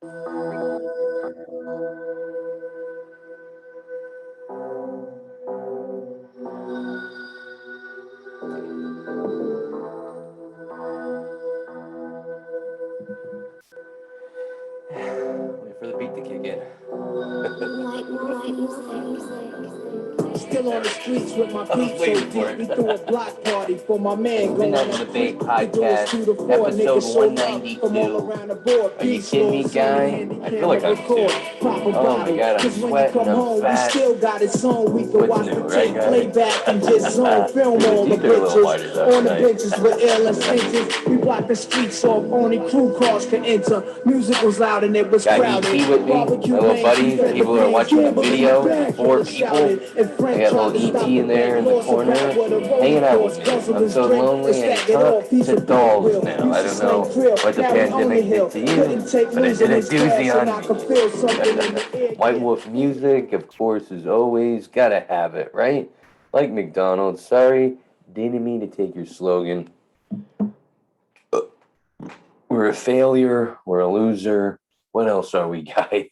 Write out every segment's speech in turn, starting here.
Wait for the beat to kick in. Still on the streets with my I was beat so waiting deep, for it. we threw a block party for my man It's going Midnight in up the Bay creek. We doing podcast, 2 to 4, episode niggas showed up from all 192. around the board. Are you kidding me, guy? I feel like I'm two. Oh my god, I'm sweating, I'm We fat. still got it on. We can What's watch new, the right, tape, guys? play back and just zone. Film Your all the teeth are a little whiter, bitches though, on the tonight. benches with ill intentions. We blocked the streets off, only crew cars could enter. Music was loud and it was Got crowded. ET with me, my little buddies. People are watching the video. 4 people. I got little ET in there in the corner, hanging out with me. I'm so lonely. I talk to dolls now. I don't know what the pandemic did to you, but it did a doozy on me. White Wolf music, of course, as always. Gotta have it, right? Like McDonald's. Sorry, didn't mean to take your slogan. We're a failure. We're a loser. What else are we, guys?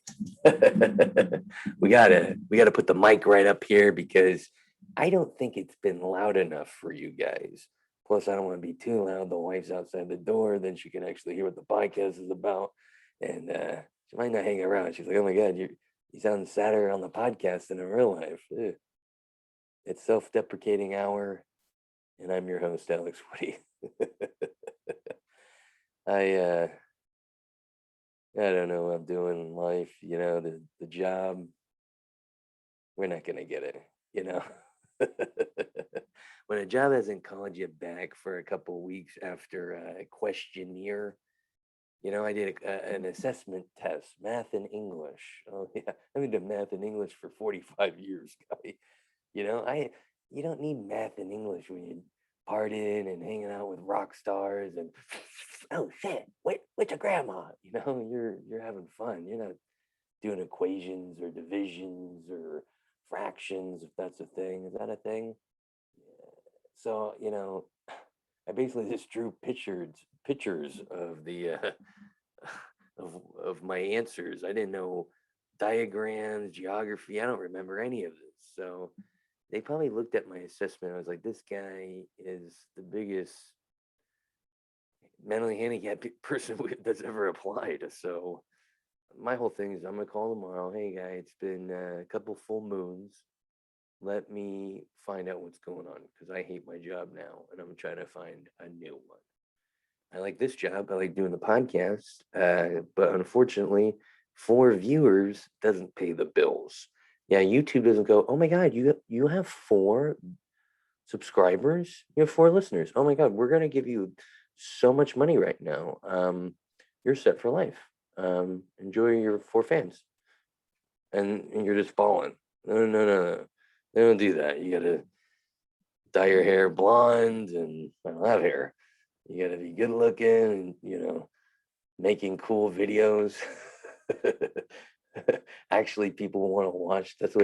we gotta put the mic right up here because I don't think it's been loud enough for you guys. Plus, I don't want to be too loud. The wife's outside the door, then she can actually hear what the podcast is about, and she might not hang around. She's like, "Oh my god, you sound sadder on the podcast than in real life." Ugh. It's self-deprecating hour, and I'm your host, Alex Woody. I I don't know what I'm doing in life, the job, we're not gonna get it, you know. When a job hasn't called you back for a couple of weeks after a questionnaire, I did an assessment test, math and English. Oh yeah, I've been doing math and English for 45 years, guy. I you don't need math and English when you're partying and hanging out with rock stars and oh shit, what's your grandma? You're having fun. You're not doing equations or divisions or fractions, if that's a thing. Is that a thing? Yeah. So, I basically just drew pictures of the of my answers. I didn't know diagrams, geography. I don't remember any of this. So they probably looked at my assessment. I was like, this guy is the biggest mentally handicapped person that's ever applied. So my whole thing is I'm gonna call tomorrow. Hey guy, it's been a couple full moons. Let me find out what's going on because I hate my job now and I'm trying to find a new one. I like this job. I like doing the podcast, but unfortunately, 4 viewers doesn't pay the bills. Yeah, YouTube doesn't go. Oh my God, you have 4 subscribers. You have 4 listeners. Oh my God, we're gonna give you so much money right now. You're set for life. Enjoy your 4 fans, and you're just balling. No. They don't do that. You gotta dye your hair blonde, and I don't have hair. You gotta be good looking, and making cool videos. Actually, people want to watch. That's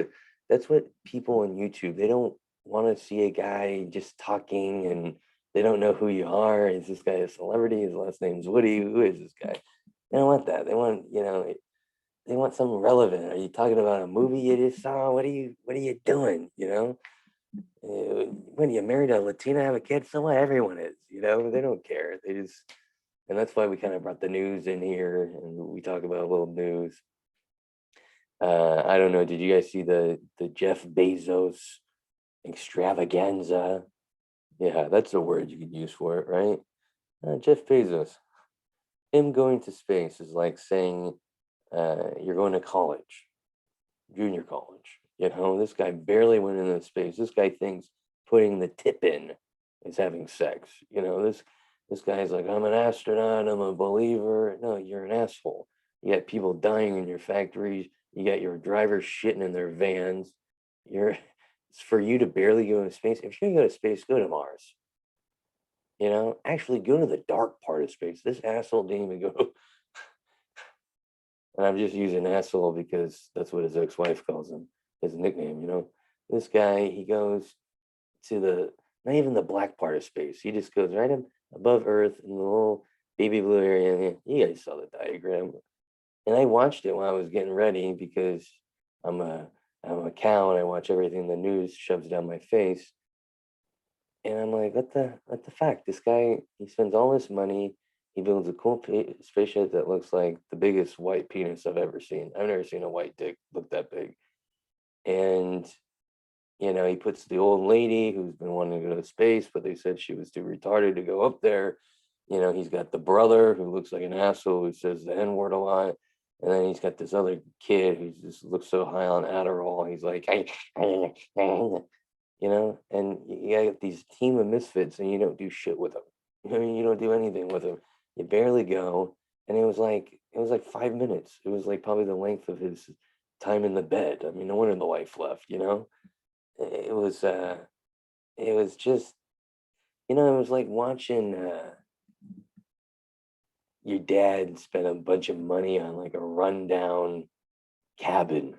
what people on YouTube. They don't want to see a guy just talking, and they don't know who you are. Is this guy a celebrity? His last name's Woody. Who is this guy? They don't want that. They want something relevant. Are you talking about a movie you just saw? What are you doing? When you married a Latina, have a kid, so what? Everyone is. They don't care. And that's why we kind of brought the news in here, and we talk about a little news. I don't know. Did you guys see the Jeff Bezos extravaganza? Yeah, that's a word you could use for it, right? Jeff Bezos, him going to space is like saying you're going to college, junior college. This guy barely went into space. This guy thinks putting the tip in is having sex. This guy's like, I'm an astronaut, I'm a believer. No, you're an asshole. You got people dying in your factories. You got your drivers shitting in their vans. It's for you to barely go into space. If you're gonna go to space, go to Mars. Actually go to the dark part of space. This asshole didn't even go. And I'm just using asshole because that's what his ex-wife calls him, his nickname, This guy, he goes to not even the black part of space. He just goes right above Earth in the little baby blue area. You guys saw the diagram. And I watched it while I was getting ready because I'm a I'm a cow and I watch everything the news shoves down my face. And I'm like, what the fuck? This guy, he spends all this money. He builds a cool spaceship that looks like the biggest white penis I've ever seen. I've never seen a white dick look that big. And he puts the old lady who's been wanting to go to space, but they said she was too retarded to go up there. He's got the brother who looks like an asshole who says the N word a lot. And then he's got this other kid who just looks so high on Adderall. He's like, and you got these team of misfits and you don't do shit with them. You don't do anything with them. You barely go. And it was like 5 minutes. It was like probably the length of his time in the bed. I mean, no wonder the wife left. It was it was just it was like watching your dad spend a bunch of money on like a rundown cabin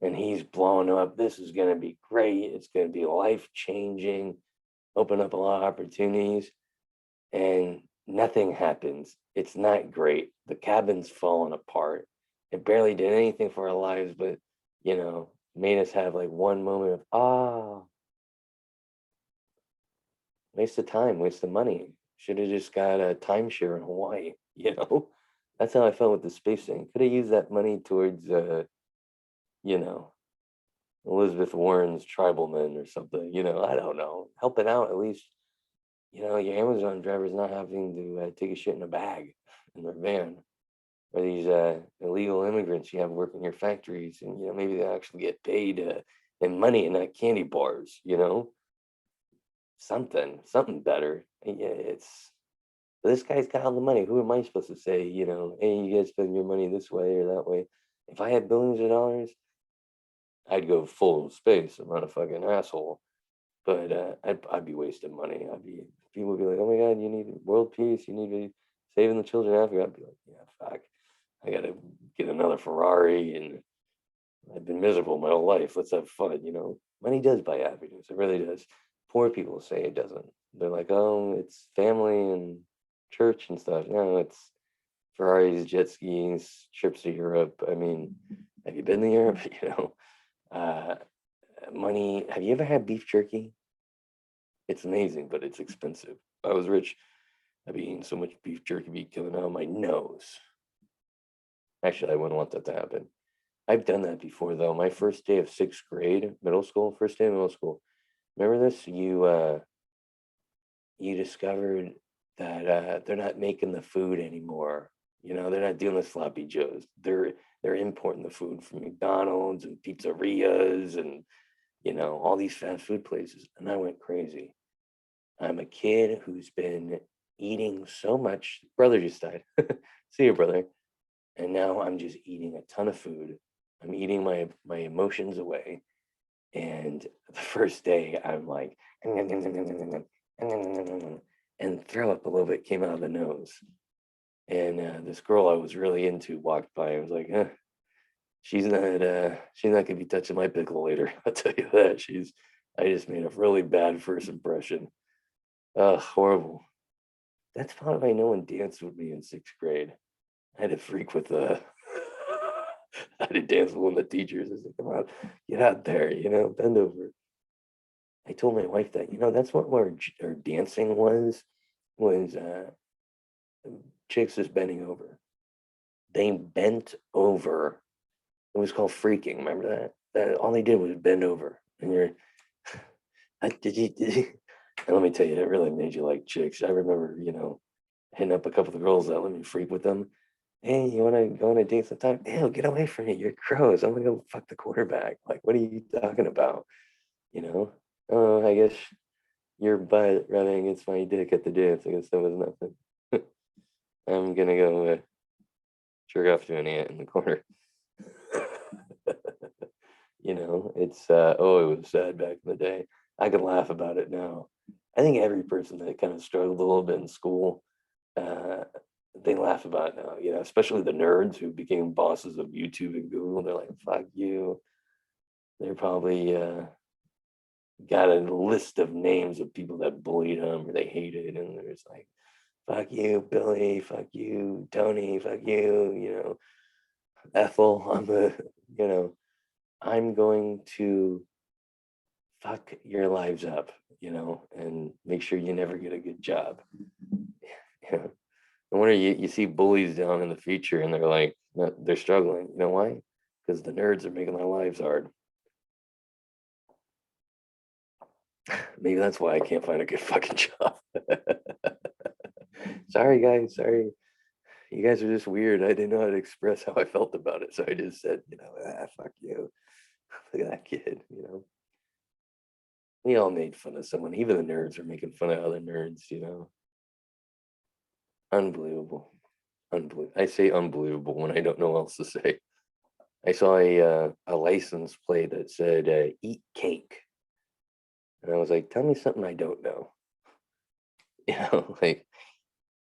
and he's blown up. This is going to be great. It's going to be life changing, open up a lot of opportunities, and nothing happens. It's not great. The cabin's falling apart. It barely did anything for our lives, but made us have like one moment of waste of time, waste of money. Should have just got a timeshare in Hawaii. That's how I felt with the space thing. Could have used that money towards you know, Elizabeth Warren's tribal men or something, I don't know. Helping out at least, your Amazon drivers not having to take a shit in a bag in their van. Or these illegal immigrants you have working your factories and, maybe they actually get paid in money and not candy bars. Something better. Yeah, this guy's got all the money. Who am I supposed to say, hey, you guys spend your money this way or that way? If I had billions of dollars, I'd go full space. I'm not a fucking asshole, but I'd be wasting money. People would be like, oh my god, you need world peace. You need to be saving the children of Africa. I'd be like, yeah, fuck. I gotta get another Ferrari, and I've been miserable my whole life. Let's have fun. Money does buy happiness. It really does. Poor people say it doesn't. They're like, oh, it's family and church and stuff. No, it's Ferraris, jet skis, trips to Europe. I mean, have you been to Europe? Uh, money. Have you ever had beef jerky? It's amazing, but it's expensive. If I was rich, I'd be eating so much beef jerky, be killing out my nose. Actually, I wouldn't want that to happen. I've done that before, though. My first day of sixth grade, middle school, first day of middle school. Remember this? You discovered that they're not making the food anymore. They're not doing the sloppy joes. They're importing the food from McDonald's and pizzerias and all these fast food places. And I went crazy. I'm a kid who's been eating so much. Brother just died. See you, brother. And now I'm just eating a ton of food. I'm eating my emotions away. And the first day, I'm like, and throw up a little bit came out of the nose. And this girl I was really into walked by. I was like, she's not gonna be touching my pickle later. I'll tell you that. I just made a really bad first impression. Horrible. That's probably why no one danced with me in sixth grade. I had to freak with the I had to dance with one of the teachers. I said, come on, get out there, bend over. I told my wife that, that's what our dancing was chicks just bending over. They bent over. It was called freaking. Remember that all they did was bend over. And you're, did you? And let me tell you, it really made you like chicks. I remember, hitting up a couple of girls that let me freak with them. Hey, you want to go on a date sometime? Ew, get away from me. You're gross. I'm going to go fuck the quarterback. Like, what are you talking about? Oh, I guess your butt rubbing against my dick at the dance. I guess that was nothing. I'm going to go jerk off to an ant in the corner. It was sad back in the day. I can laugh about it now. I think every person that kind of struggled a little bit in school, uh, they laugh about it now, especially the nerds who became bosses of YouTube and Google. They're like, fuck you. They're probably got a list of names of people that bullied them or they hated. And there's like, fuck you, Billy, fuck you, Tony, fuck you, Ethel, I'm going to fuck your lives up, and make sure you never get a good job. Yeah. No wonder you see bullies down in the future and they're like, they're struggling. You know why? Because the nerds are making their lives hard. Maybe that's why I can't find a good fucking job. Sorry, guys. Sorry. You guys are just weird. I didn't know how to express how I felt about it. So I just said, fuck you. Look at that kid. We all made fun of someone. Even the nerds are making fun of other nerds. Unbelievable. Unbelievable. I say unbelievable when I don't know what else to say. I saw a license plate that said eat cake. And I was like, tell me something I don't know. Like,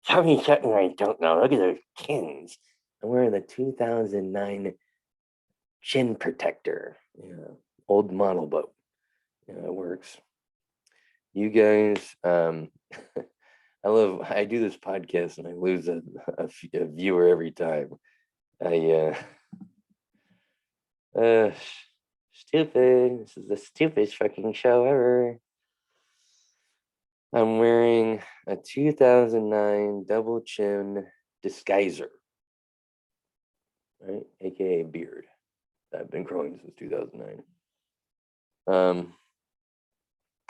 tell me something I don't know. Look at those chins. I'm wearing the 2009 chin protector. Yeah, old model boat. Yeah, it works. You guys, I do this podcast and I lose a viewer every time. I, uh, stupid. This is the stupidest fucking show ever. I'm wearing a 2009 double chin disguiser, right? AKA beard. I've been growing since 2009.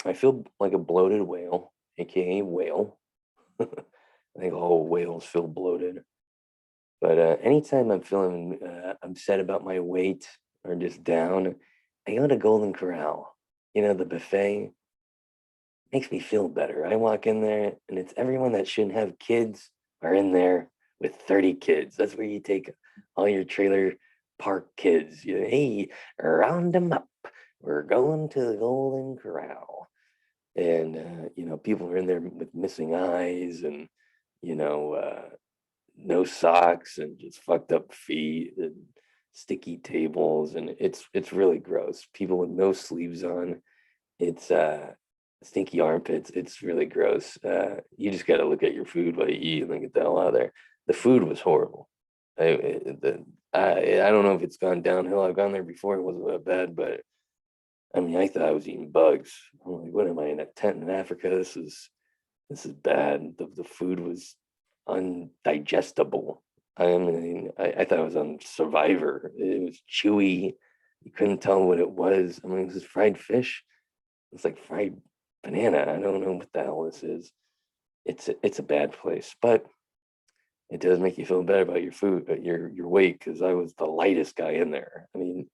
I feel like a bloated whale, AKA whale. I think all whales feel bloated. But anytime I'm feeling upset about my weight or just down, I go to Golden Corral. The buffet makes me feel better. I walk in there and it's everyone that shouldn't have kids are in there with 30 kids. That's where you take all your trailer park kids. Hey, round them up. We're going to the Golden Corral. And, people are in there with missing eyes and, you know, uh, no socks and just fucked up feet and sticky tables. And it's really gross. People with no sleeves on. It's stinky armpits. It's really gross. You just got to look at your food while you eat and then get the hell out of there. The food was horrible. I don't know if it's gone downhill. I've gone there before. It wasn't that bad, but I mean, I thought I was eating bugs. I'm like, what am I in a tent in Africa? This is bad. The food was undigestible. I thought I was on Survivor. It was chewy. You couldn't tell what it was. I mean, this is fried fish. It's like fried banana. I don't know what the hell this is. It's a bad place, but it does make you feel better about your food, your weight, because I was the lightest guy in there. I mean,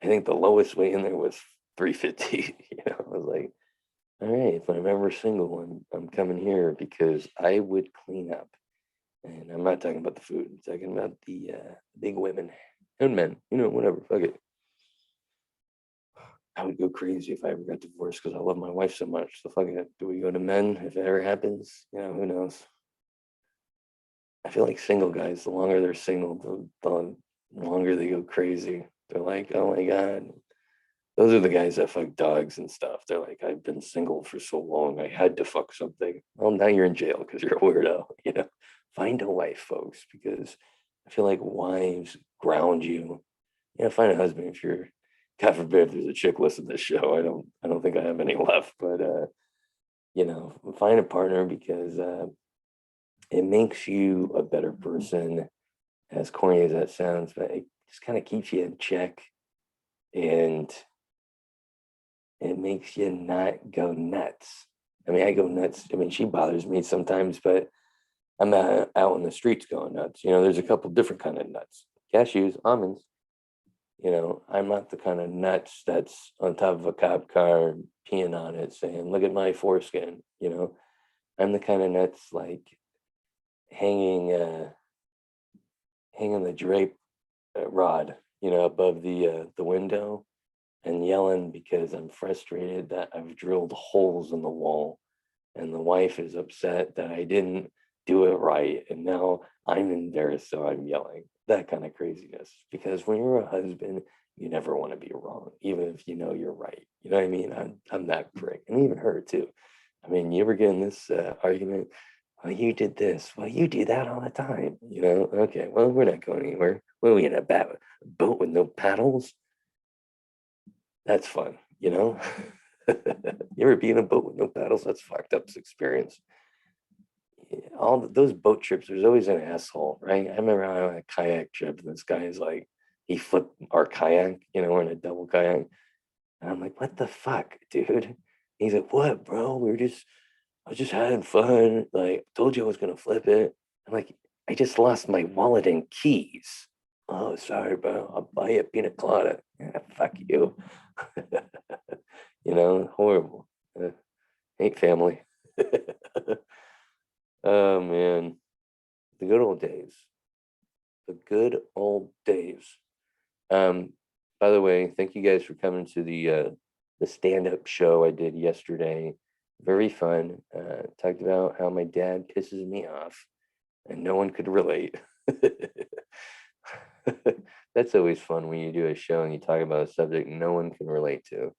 I think the lowest weight in there was 350. I was like, all right, if I'm ever single, I'm coming here because I would clean up. And I'm not talking about the food. I'm talking about the big women and men. Whatever. Fuck it. I would go crazy if I ever got divorced because I love my wife so much. So fuck it. Do we go to men if it ever happens? Who knows? I feel like single guys, the longer they're single, the longer they go crazy. They're like, oh my God. Those are the guys that fuck dogs and stuff. They're like, I've been single for so long, I had to fuck something. Well, now you're in jail because you're a weirdo. Find a wife, folks, because I feel like wives ground you. Find a husband if you're, God forbid, if there's a chick listening to this show. I don't think I have any left, but find a partner because it makes you a better person. As corny as that sounds, but it just kind of keeps you in check, and it makes you not go nuts. I mean, I go nuts. I mean, she bothers me sometimes, but I'm not out in the streets going nuts. There's a couple different kind of nuts. Cashews, almonds. I'm not the kind of nuts that's on top of a cop car peeing on it saying, look at my foreskin. I'm the kind of nuts like hanging hanging the drape rod, above the window and yelling because I'm frustrated that I've drilled holes in the wall and the wife is upset that I didn't do it right. And now I'm embarrassed, so I'm yelling. That kind of craziness. Because when you're a husband, you never want to be wrong, even if you know you're right. You know what I mean? I'm that prick. And even her too. I mean, you ever get in this argument? well, you did this. Well, you do that all the time. Okay, well, we're not going anywhere. What are we in a boat with no paddles? That's fun, You ever be in a boat with no paddles? That's fucked up experience. Yeah, those boat trips, there's always an asshole, right? I remember on a kayak trip, and this guy is like, he flipped our kayak, we're in a double kayak. And I'm like, what the fuck, dude? He's like, what, bro? I was just having fun. Like, told you I was gonna flip it. I'm like, I just lost my wallet and keys. Oh, sorry, bro. I'll buy you a pina colada. Yeah, fuck you. Horrible. Hate family. Oh man, the good old days. The good old days. Um, by the way, thank you guys for coming to the stand-up show I did yesterday. Very fun. Talked about how my dad pisses me off, and no one could relate. That's always fun when you do a show and you talk about a subject no one can relate to.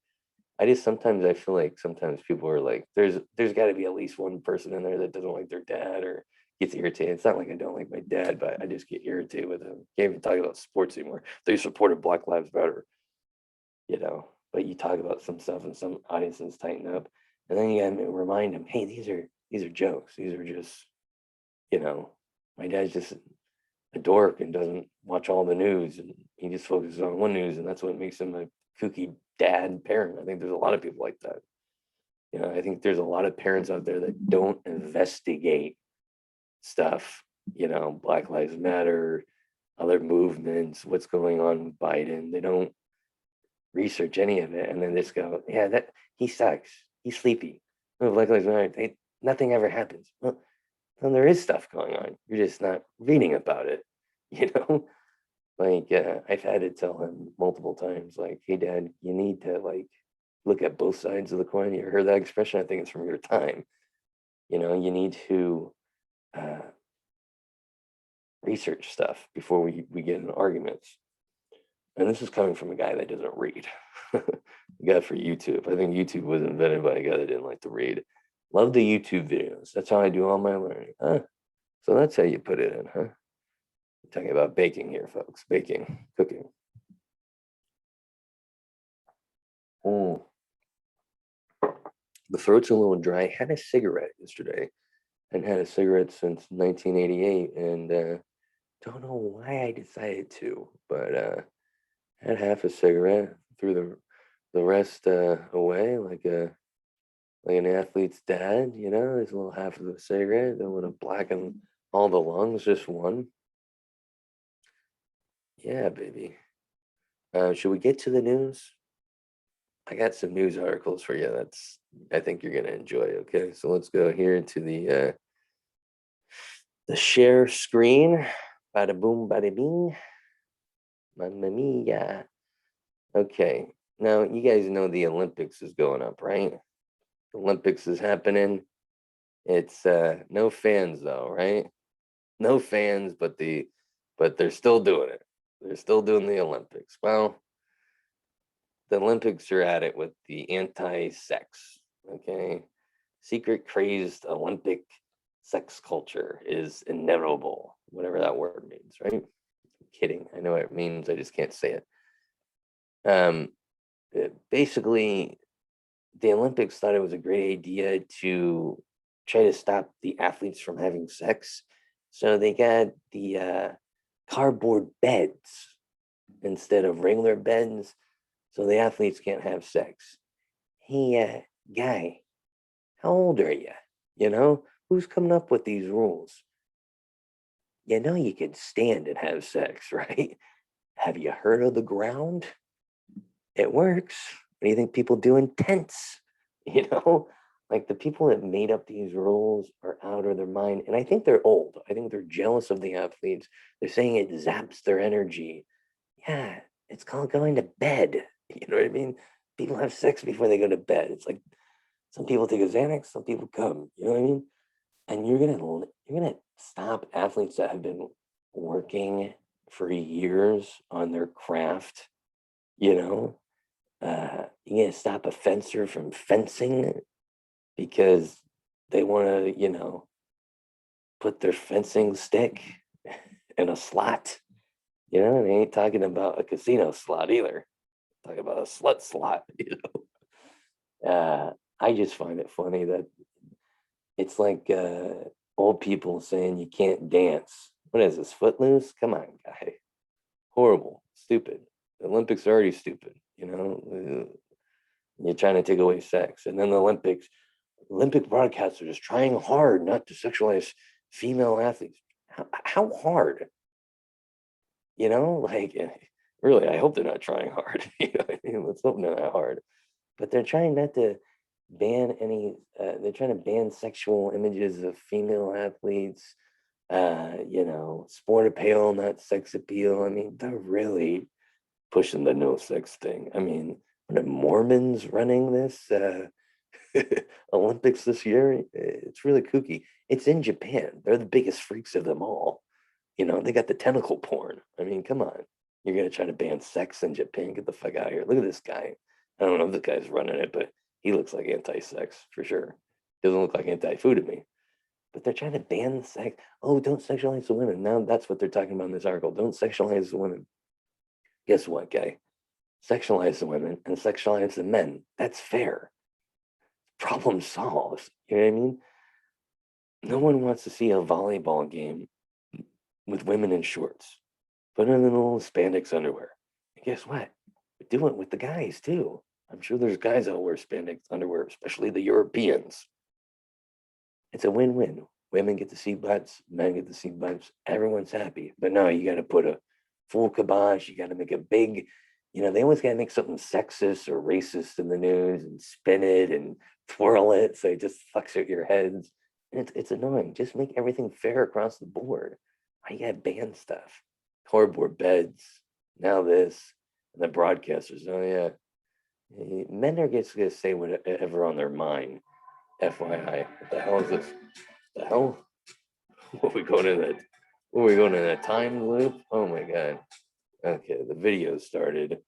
I feel like sometimes people are like, there's got to be at least one person in there that doesn't like their dad or gets irritated. It's not like I don't like my dad, but I just get irritated with him. Can't even talk about sports anymore. They supported Black Lives Matter, but you talk about some stuff and some audiences tighten up, and then you gotta remind them, hey, these are jokes. These are just, you know, my dad's just a dork and doesn't watch all the news, and he just focuses on one news, and that's what makes him a kooky dad parent. I think there's a lot of people like that. I think there's a lot of parents out there that don't investigate stuff, Black Lives Matter, other movements, what's going on with Biden. They don't research any of it, and then just go, yeah, that he sucks. He's sleepy. Oh, Black Lives Matter. Nothing ever happens. Well, then there is stuff going on. You're just not reading about it, you know. Like I've had to tell him multiple times, like, hey, Dad, you need to like look at both sides of the coin. You heard that expression? I think it's from your time. You need to uh, research stuff before we get in arguments. And this is coming from a guy that doesn't read. A guy for YouTube. I think YouTube was invented by a guy that didn't like to read. Love the YouTube videos. That's how I do all my learning. Huh? So that's how you put it in, huh? I'm talking about baking here, folks. Baking, cooking. Mm. The throat's a little dry. Had a cigarette yesterday and had a cigarette since 1988, and don't know why I decided to, but had half a cigarette, threw the rest away like an athlete's dad, his little half of the cigarette, don't want to blacken all the lungs, just one. Yeah, baby. Should we get to the news? I got some news articles for you. I think you're gonna enjoy. Okay, so let's go here to the share screen. Bada boom, bada bing, mamma mia. Okay, now you guys know the Olympics is going up, right? The Olympics is happening. It's no fans though, right? No fans, but they're still doing it. They're still doing the Olympics. Well, the Olympics are at it with the anti-sex. Okay, secret crazed Olympic sex culture is inevitable, whatever that word means, right? I'm kidding. I know what it means. I just can't say it. Um, Basically, the Olympics thought it was a great idea to try to stop the athletes from having sex. So they got the cardboard beds instead of regular beds, so the athletes can't have sex. Hey, guy, how old are you? Who's coming up with these rules? You can stand and have sex, right? Have you heard of the ground? It works. What do you think people do in tents? You know, like the people that made up these rules are out of their mind. And I think they're old. I think they're jealous of the athletes. They're saying it zaps their energy. Yeah, it's called going to bed. You know what I mean? People have sex before they go to bed. It's like some people take a Xanax, some people come. You know what I mean? And you're gonna stop athletes that have been working for years on their craft, you know you're gonna stop a fencer from fencing because they want to, put their fencing stick in a slot. You know, they ain't talking about a casino slot either. Talking about a slut slot, you know. I just find it funny that it's like old people saying you can't dance. What is this, Footloose? Come on, guy. Horrible, stupid. The Olympics are already stupid, you know. You're trying to take away sex. And then the Olympic broadcasts are just trying hard not to sexualize female athletes. How hard? You know, like really, I hope they're not trying hard. You know what I mean? Let's hope they're not hard. But they're trying not to ban any, they're trying to ban sexual images of female athletes, you know, sport apparel, not sex appeal. I mean, they're really pushing the no sex thing. I mean, what are Mormons running this Olympics this year? It's really kooky. It's in Japan. They're the biggest freaks of them all. You know, they got the tentacle porn. I mean, come on. You're gonna try to ban sex in Japan? Get the fuck out of here. Look at this guy. I don't know if the guy's running it, but he looks like anti-sex for sure. Doesn't look like anti-food to me. But they're trying to ban sex. Oh, don't sexualize the women. Now that's what they're talking about in this article. Don't sexualize the women. Guess what, guy? Sexualize the women and sexualize the men. That's fair. Problem solved. You know what I mean? No one wants to see a volleyball game with women in shorts. Put in a little spandex underwear. And guess what? We do it with the guys too. I'm sure there's guys that wear spandex underwear, especially the Europeans. It's a win-win. Women get to see butts, men get to see butts. Everyone's happy. But no, you got to put a full kibosh. You got to make a big, you know, they always got to make something sexist or racist in the news and spin it and twirl it so it just fucks with your heads. And it's annoying. Just make everything fair across the board. Why you got to ban stuff? Cardboard beds, now this, and the broadcasters. Oh yeah, men are just gonna say whatever on their mind. FYI, what the hell is this? The hell? What we going in that? What we going in that time loop? Oh my god. Okay, the video started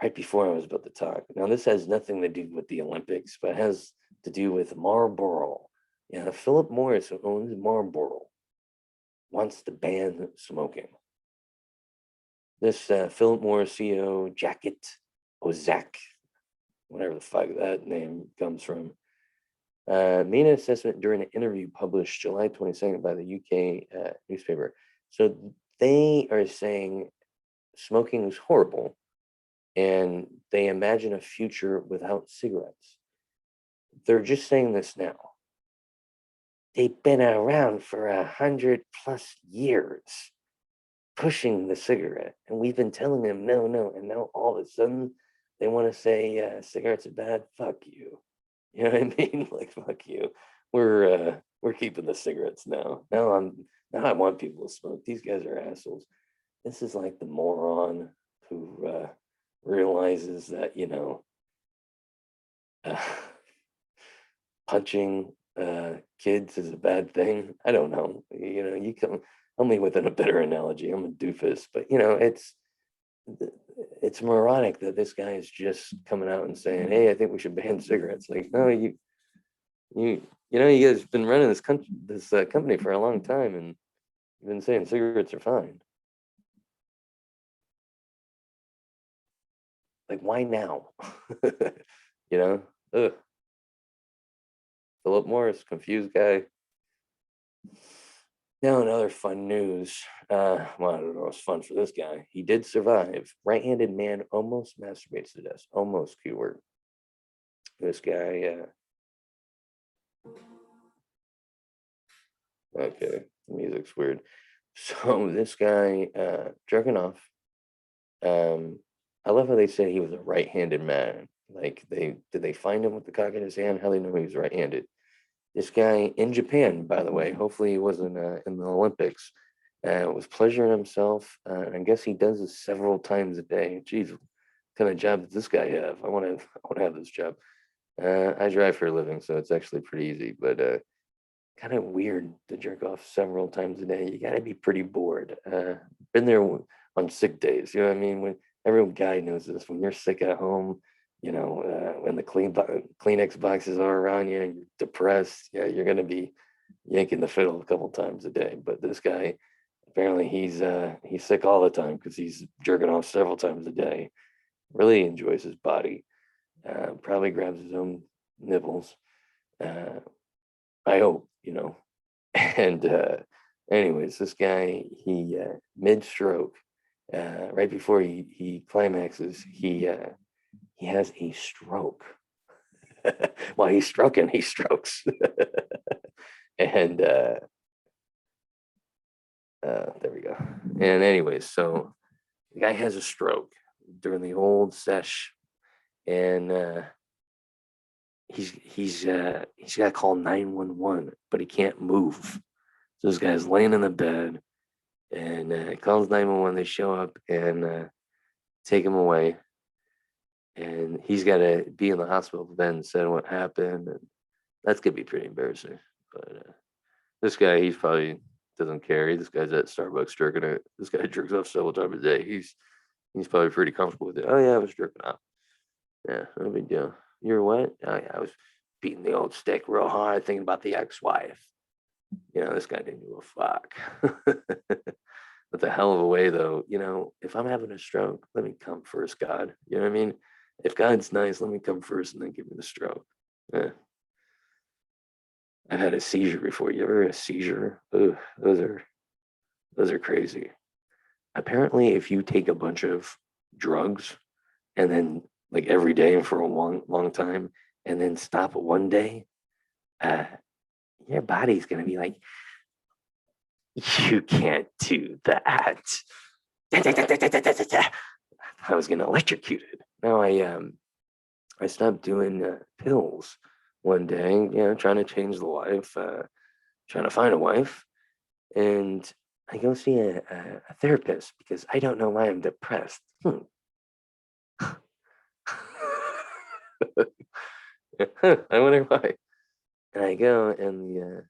right before I was about to talk. Now this has nothing to do with the Olympics, but it has to do with Marlboro. Yeah, Philip Morris, who owns Marlboro, wants to ban smoking. This Philip Morris CEO, Jacket Ozak, whatever the fuck that name comes from, made an assessment during an interview published July 22nd by the UK newspaper. So they are saying smoking is horrible and they imagine a future without cigarettes. They're just saying this now. They've been around for 100+ years pushing the cigarette, and we've been telling them no, no, and now all of a sudden they want to say cigarettes are bad. Fuck you. You know what I mean? Like fuck you. We're keeping the cigarettes now. Now I want people to smoke. These guys are assholes. This is like the moron who realizes that uh, punching kids is a bad thing. I don't know. You know, you come help me with a better analogy. I'm a doofus, but you know, it's moronic that this guy is just coming out and saying, "Hey, I think we should ban cigarettes." Like, no, you know, you guys been running this company for a long time, and you've been saying cigarettes are fine. Like, why now? You know, ugh. Philip Morris, confused guy. Now, another fun news. Well, I don't know. It's fun for this guy. He did survive. Right-handed man almost masturbates to death. Almost keyword. This guy. Okay, the music's weird. So this guy jerking off. I love how they say he was a right-handed man. Like they find him with the cock in his hand? How they know he was right-handed? This guy in Japan, by the way. Hopefully he wasn't in the Olympics. Was pleasuring himself. I guess he does this several times a day. Jeez, what kind of job does this guy have? I want to I want to have this job. I drive for a living, so it's actually pretty easy. But kind of weird to jerk off several times a day. You got to be pretty bored. Been there on sick days. You know what I mean? When every guy knows this. When you're sick at home, you know, when the Kleenex boxes are around you and you're depressed, yeah, you're gonna be yanking the fiddle a couple times a day. But this guy, apparently he's sick all the time because he's jerking off several times a day. Really enjoys his body. Probably grabs his own nipples. Uh, I hope, And anyways, this guy, he mid-stroke, right before he climaxes, he has a stroke. While he's stroking, he strokes. And there we go. And anyways, so the guy has a stroke during the old sesh, and he's got to call 911, but he can't move. So this guy's laying in the bed, and calls 911. They show up and take him away, and he's got to be in the hospital then said what happened, and that's gonna be pretty embarrassing. But this guy, he's probably doesn't care. This guy's at Starbucks jerking it. This guy jerks off several times a day. He's probably pretty comfortable with it. Oh yeah, I was jerking off. Yeah, no big deal. You're what? Oh yeah, I was beating the old stick real hard, thinking about the ex-wife. This guy didn't give a fuck. But the hell of a way though, if I'm having a stroke, let me come first, God. You know what I mean? If God's nice, let me come first and then give me the stroke. Yeah. I've had a seizure before. You ever had a seizure? Ugh, those are crazy. Apparently, if you take a bunch of drugs and then like every day for a long time and then stop one day, uh, your body's gonna be like, you can't do that. I was getting electrocuted. Now I stopped doing pills one day, trying to change the life, trying to find a wife, and I go see a therapist because I don't know why I'm depressed. I wonder why. And I go, and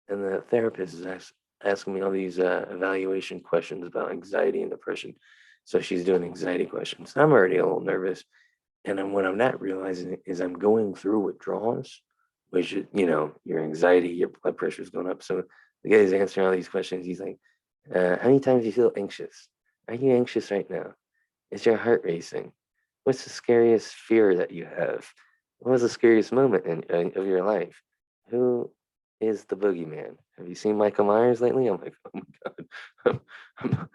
the therapist is asking me all these evaluation questions about anxiety and depression. So she's doing anxiety questions. I'm already a little nervous, and what I'm not realizing is I'm going through withdrawals, which your anxiety, your blood pressure is going up. So the guy's answering all these questions. He's like, "How many times do you feel anxious? Are you anxious right now? Is your heart racing? What's the scariest fear that you have? What was the scariest moment of your life? Who is the boogeyman? Have you seen Michael Myers lately?" I'm like, "Oh my god,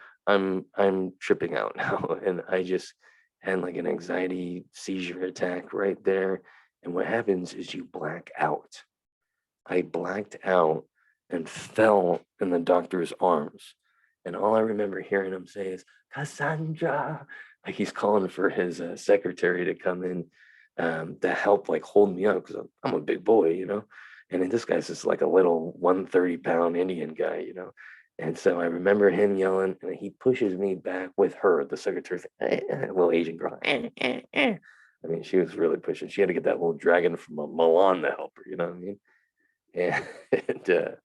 I'm tripping out now," and I just had like an anxiety seizure attack right there. And what happens is you black out. I blacked out and fell in the doctor's arms. And all I remember hearing him say is, "Cassandra," like he's calling for his secretary to come in to help, like hold me up because I'm a big boy. And then this guy's just like a little 130-pound Indian guy. And so I remember him yelling, and he pushes me back with her, the secretary, little Asian girl. I mean, she was really pushing. She had to get that little dragon from Milan to help her. You know what I mean? And, and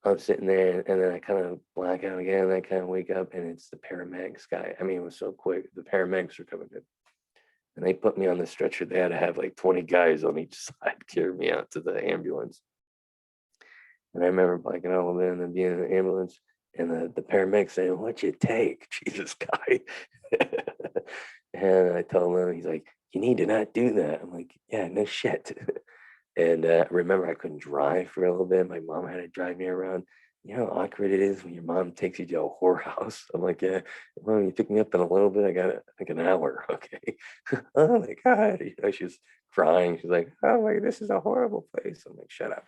I'm sitting there, and then I kind of black out again, and I kind of wake up, and it's the paramedics guy. I mean, it was so quick. The paramedics are coming in, and they put me on the stretcher. They had to have like 20 guys on each side carry me out to the ambulance. And I remember blacking out a little bit and then being in the ambulance, and the paramedic saying, "What'd you take?" Jesus, guy. And I told him, he's like, "You need to not do that." I'm like, "Yeah, no shit." And remember, I couldn't drive for a little bit. My mom had to drive me around. You know how awkward it is when your mom takes you to a whorehouse? I'm like, "Yeah, Mom, you pick me up in a little bit. I got like an hour." Okay. Oh my God. She's crying. She's like, "Oh my, this is a horrible place." I'm like, "Shut up."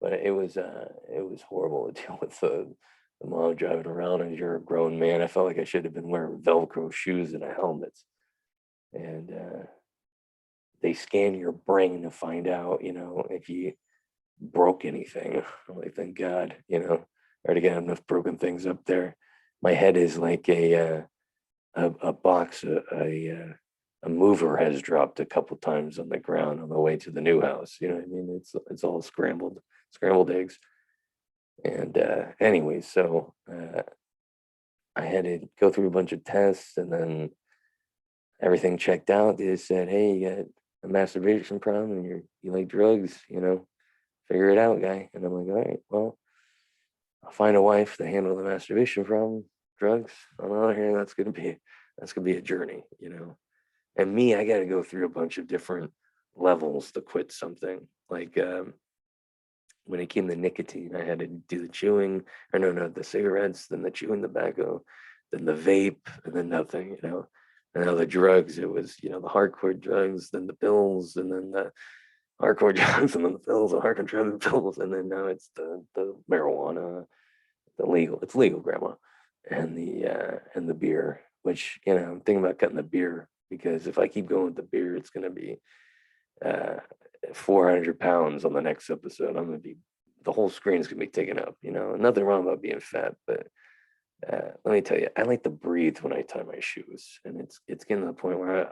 But it was horrible to deal with the mom driving around as you're a grown man. I felt like I should have been wearing Velcro shoes and a helmet. And they scan your brain to find out, if you broke anything. I'm like, thank God, I already got enough broken things up there. My head is like a box, a mover has dropped a couple times on the ground on the way to the new house. You know what I mean? It's all scrambled eggs. And anyway, so I had to go through a bunch of tests, and then everything checked out. They said, "Hey, you got a masturbation problem, and you like drugs, figure it out, guy. And I'm like, all right, well, I'll find a wife to handle the masturbation problem. Drugs, on the other hand, that's gonna be a journey, And me, I got to go through a bunch of different levels to quit something. Like when it came to nicotine, I had to do the chewing, or no, the cigarettes, then the chewing tobacco, then the vape, and then nothing. And now the drugs, it was, the hardcore drugs, then the pills, and then the hardcore drugs, and then the pills, the hardcore drugs, and pills, and then now it's the marijuana, it's legal, grandma, and the beer, which, I'm thinking about cutting the beer because if I keep going with the beer, it's gonna be uh 400 pounds on the next episode. The whole screen is gonna be taken up, nothing wrong about being fat, but let me tell you, I like to breathe when I tie my shoes, and it's getting to the point where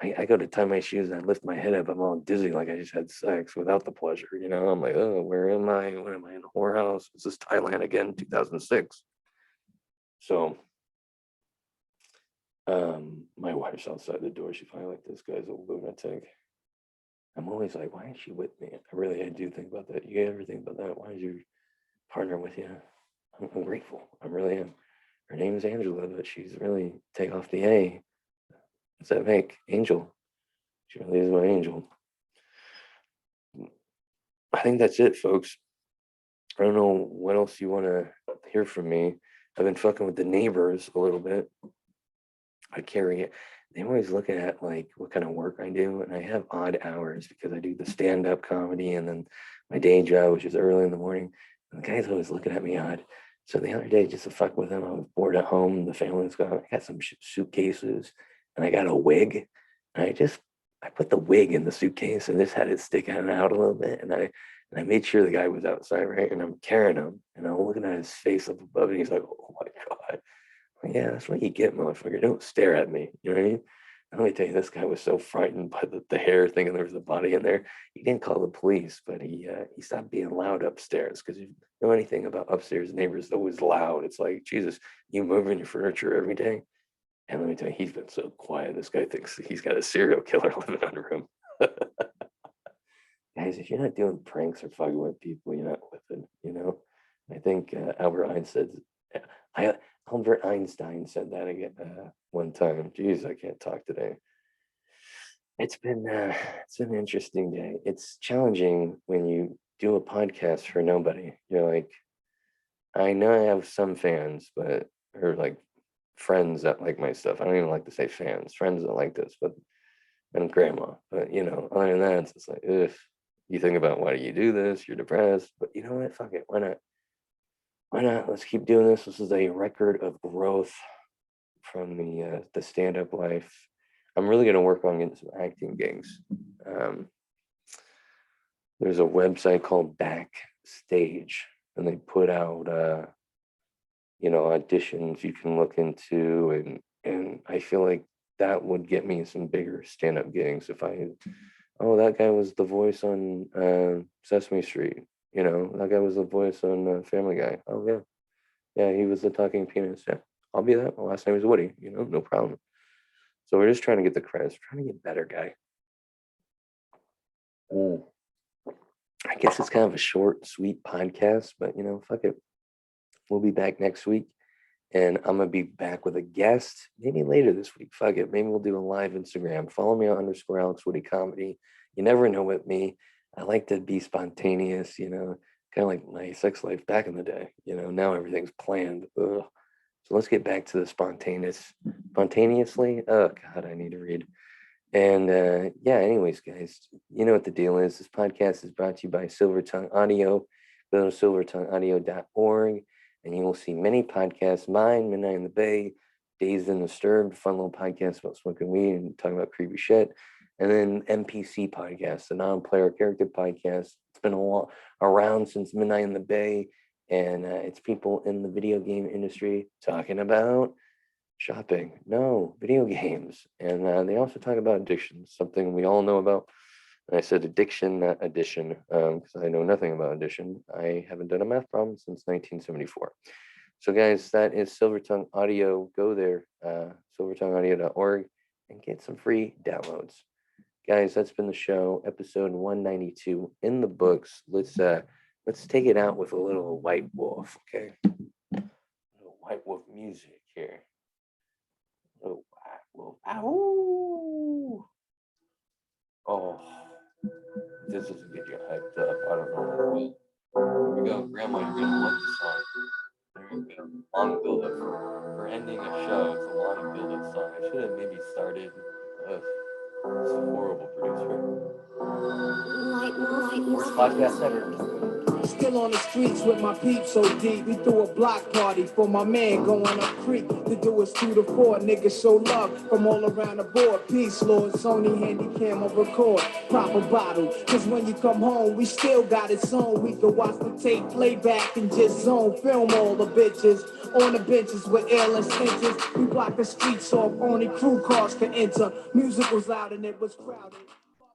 I go to tie my shoes and I lift my head up, I'm all dizzy like I just had sex without the pleasure. I'm like, oh, where am I? What am I, in a whorehouse? Is this Thailand again, 2006? So my wife's outside the door. She finally like, this guy's a lunatic. I'm always like, why is she with me? I do think about that. You ever think about that? Why is your partner with you? I'm grateful. I really am. Her name's Angela, but she's really take off the A. What's that make? Angel. She really is my angel. I think that's it, folks. I don't know what else you want to hear from me. I've been fucking with the neighbors a little bit. I carry it. They're always looking at like what kind of work I do, and I have odd hours because I do the stand-up comedy and then my day job, which is early in the morning. And the guy's always looking at me odd. So the other day, just to fuck with him, I was bored at home. The family's gone. I got some suitcases, and I got a wig. And I put the wig in the suitcase and just had it sticking out a little bit. And I made sure the guy was outside, right? And I'm carrying him, and I'm looking at his face up above, and he's like, "Oh my god." Yeah, that's what you get, motherfucker. Don't stare at me. You know what I mean? And let me tell you, this guy was so frightened by the hair thing, and there was a body in there. He didn't call the police, but he stopped being loud upstairs because you know anything about upstairs neighbors, always loud. It's like, Jesus, you moving your furniture every day. And let me tell you, he's been so quiet. This guy thinks he's got a serial killer living under him. Guys, if you're not doing pranks or fucking with people, you're not living. I think Albert Einstein said that again one time. Jeez, I can't talk today. It's been an interesting day. It's challenging when you do a podcast for nobody. You're like, I know I have some fans, but or like friends that like my stuff. I don't even like to say fans, friends that like this, but and grandma. But other than that, it's just like, if you think about why do you do this, you're depressed. But you know what? Fuck it. Why not? Why not? Let's keep doing this. This is a record of growth from the stand-up life. I'm really gonna work on getting some acting gigs. Um, there's a website called Backstage, and they put out auditions you can look into, and I feel like that would get me some bigger stand-up gigs if that guy was the voice on Sesame Street. That guy was the voice on Family Guy. Oh yeah, yeah, he was the talking penis. Yeah, I'll be that. My last name is Woody. No problem. So we're just trying to get the credits, trying to get better, guy. Mm. I guess it's kind of a short, sweet podcast, but fuck it. We'll be back next week, and I'm gonna be back with a guest maybe later this week. Fuck it. Maybe we'll do a live Instagram. Follow me on _Alex Woody Comedy. You never know with me. I like to be spontaneous, kind of like my sex life back in the day. Now everything's planned. Ugh. So let's get back to the spontaneously. Oh God, I need to read. And yeah, anyways, guys, you know what the deal is. This podcast is brought to you by Silver Tongue Audio. Go to silvertongueaudio.org, and you will see many podcasts. Mine, Midnight in the Bay, Dazed and Disturbed, fun little podcast about smoking weed and talking about creepy shit. And then NPC podcast, the non-player character podcast. It's been around since Midnight in the Bay, and it's people in the video game industry talking about shopping, no, video games. And they also talk about addiction, something we all know about. And I said addiction, not addition, because I know nothing about addition. I haven't done a math problem since 1974. So guys, that is Silver Tongue Audio. Go there, silvertongueaudio.org, and get some free downloads. Guys, that's been the show, episode 192 in the books. Let's take it out with a little White Wolf, okay? A little White Wolf music here. A little White Wolf. Ow! Oh, this doesn't get you hyped up. I don't know what will. Here we go, Grandma. You're gonna love the song. There we go. Long build up for ending a show. It's a long build up song. I should have maybe started. It's a horrible producer. Worst podcast ever. Still on the streets with my peeps so deep. We threw a block party for my man going up creek. To do is 2 to 4. Niggas show love from all around the board. Peace, Lord. Sony Handycam will record. Pop a bottle. Cause when you come home, we still got it sewn. We can watch the tape, play back, and just zone. Film all the bitches on the benches with ill intentions. We block the streets off. Only crew cars could enter. Music was loud and it was crowded.